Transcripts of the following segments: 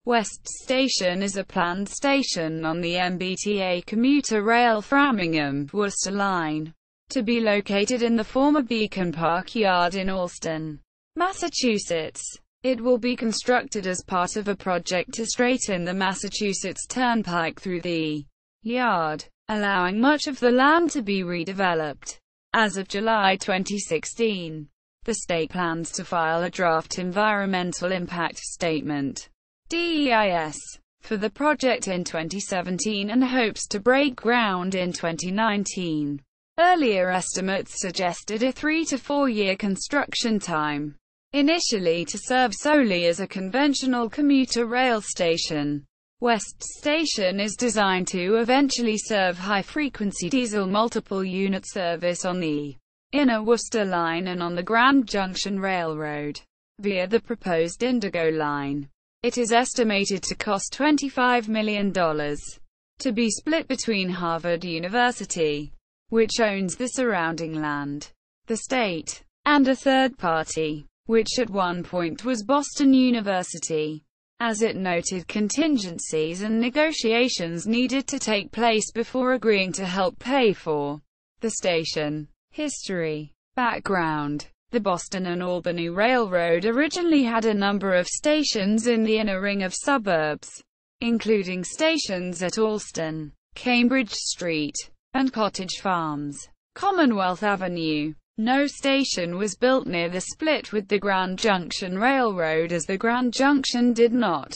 West Station is a planned station on the MBTA Commuter Rail Framingham, Worcester Line, to be located in the former Beacon Park Yard in Allston, Massachusetts. It will be constructed as part of a project to straighten the Massachusetts Turnpike through the yard, allowing much of the land to be redeveloped. As of July 2016, the state plans to file a draft environmental impact statement (DEIS) for the project in 2017 and hopes to break ground in 2019. Earlier estimates suggested a 3 to 4 year construction time. Initially to serve solely as a conventional commuter rail station, West Station is designed to eventually serve high-frequency diesel multiple-unit service on the inner Worcester Line and on the Grand Junction Railroad, via the proposed Indigo Line. It is estimated to cost $25 million, to be split between Harvard University, which owns the surrounding land, the state, and a third party, which at one point was Boston University. As it noted, contingencies and negotiations needed to take place before agreeing to help pay for the station. History. Background. The Boston and Albany Railroad originally had a number of stations in the inner ring of suburbs, including stations at Allston, Cambridge Street, and Cottage Farms. Commonwealth Avenue. No station was built near the split with the Grand Junction Railroad as the Grand Junction did not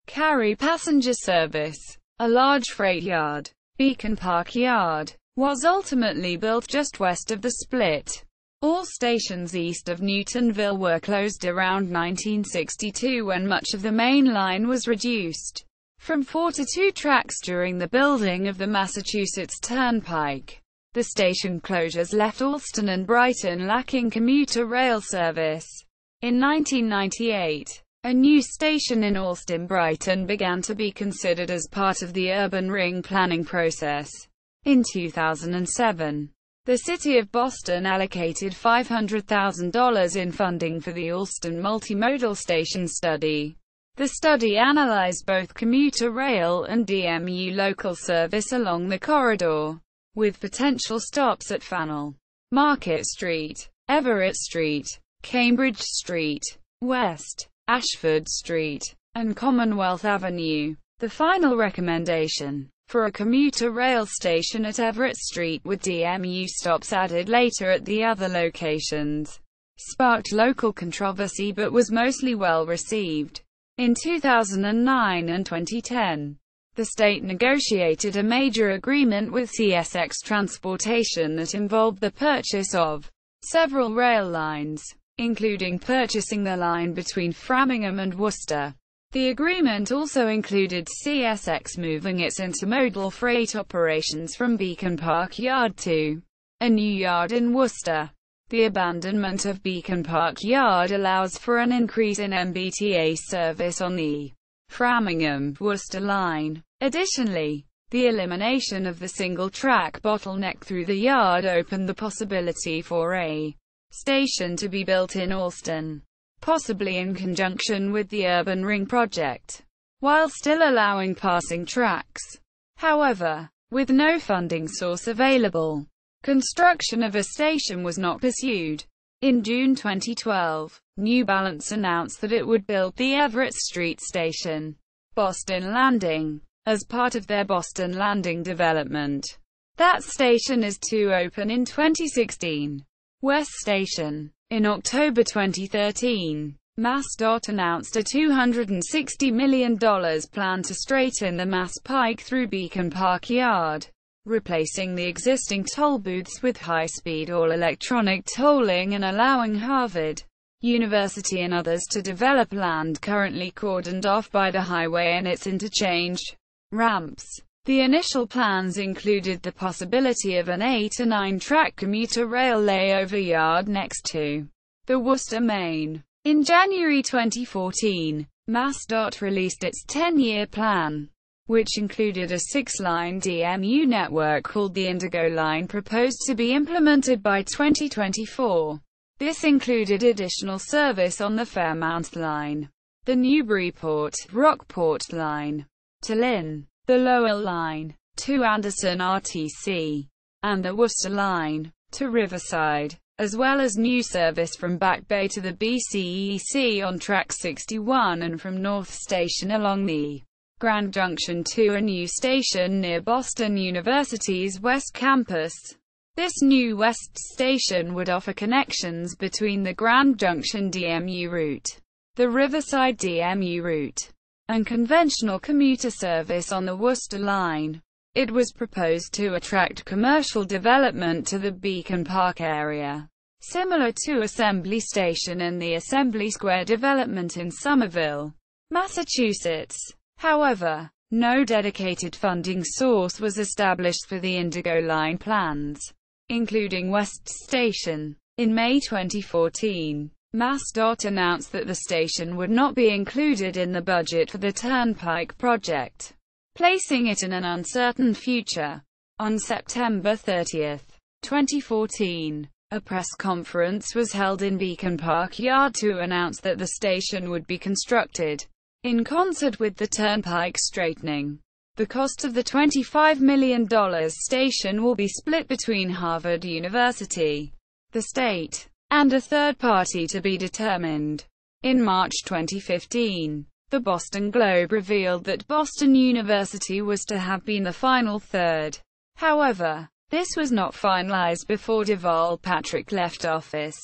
carry passenger service. A large freight yard, Beacon Park Yard, was ultimately built just west of the split. All stations east of Newtonville were closed around 1962 when much of the main line was reduced from 4 to 2 tracks during the building of the Massachusetts Turnpike. The station closures left Allston and Brighton lacking commuter rail service. In 1998, a new station in Allston-Brighton began to be considered as part of the urban ring planning process. In 2007, the City of Boston allocated $500,000 in funding for the Allston Multimodal Station Study. The study analyzed both commuter rail and DMU local service along the corridor, with potential stops at Faneuil, Market Street, Everett Street, Cambridge Street, West Ashford Street, and Commonwealth Avenue. The final recommendation, for a commuter rail station at Everett Street with DMU stops added later at the other locations, sparked local controversy but was mostly well received. In 2009 and 2010, the state negotiated a major agreement with CSX Transportation that involved the purchase of several rail lines, including purchasing the line between Framingham and Worcester. The agreement also included CSX moving its intermodal freight operations from Beacon Park Yard to a new yard in Worcester. The abandonment of Beacon Park Yard allows for an increase in MBTA service on the Framingham-Worcester line. Additionally, the elimination of the single-track bottleneck through the yard opened the possibility for a station to be built in Allston, possibly in conjunction with the Urban Ring project, while still allowing passing tracks. However, with no funding source available, construction of a station was not pursued. In June 2012, New Balance announced that it would build the Everett Street Station, Boston Landing, as part of their Boston Landing development. That station is to open in 2016. West Station. In October 2013, MassDOT announced a $260 million plan to straighten the Mass Pike through Beacon Park Yard, replacing the existing toll booths with high-speed all-electronic tolling and allowing Harvard University and others to develop land currently cordoned off by the highway and its interchange ramps. The initial plans included the possibility of an 8 or 9 track commuter rail layover yard next to the Worcester Main. In January 2014, MassDOT released its 10-year plan, which included a 6-line DMU network called the Indigo Line proposed to be implemented by 2024. This included additional service on the Fairmount Line, the Newburyport-Rockport Line to Lynn, the Lowell Line to Anderson RTC, and the Worcester Line to Riverside, as well as new service from Back Bay to the BCEC on Track 61 and from North Station along the Grand Junction to a new station near Boston University's West Campus. This new West Station would offer connections between the Grand Junction DMU route, the Riverside DMU route, and conventional commuter service on the Worcester Line. It was proposed to attract commercial development to the Beacon Park area, similar to Assembly Station and the Assembly Square development in Somerville, Massachusetts. However, no dedicated funding source was established for the Indigo Line plans, including West Station. In May 2014, MassDOT announced that the station would not be included in the budget for the Turnpike project, placing it in an uncertain future. On September 30, 2014, a press conference was held in Beacon Park Yard to announce that the station would be constructed in concert with the Turnpike straightening. The cost of the $25 million station will be split between Harvard University, the state, and a third party to be determined. In March 2015, the Boston Globe revealed that Boston University was to have been the final third. However, this was not finalized before Deval Patrick left office.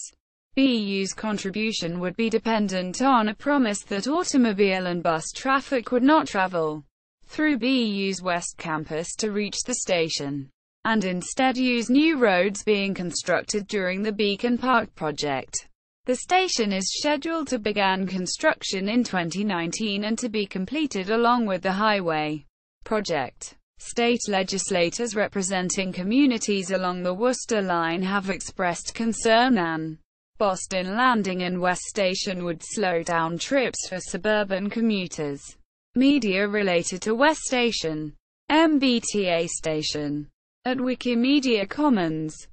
BU's contribution would be dependent on a promise that automobile and bus traffic would not travel through BU's West Campus to reach the station, and instead use new roads being constructed during the Beacon Park project. The station is scheduled to begin construction in 2019 and to be completed along with the highway project. State legislators representing communities along the Worcester Line have expressed concern an Boston Landing and West Station would slow down trips for suburban commuters. Media related to West Station, MBTA Station. At Wikimedia Commons.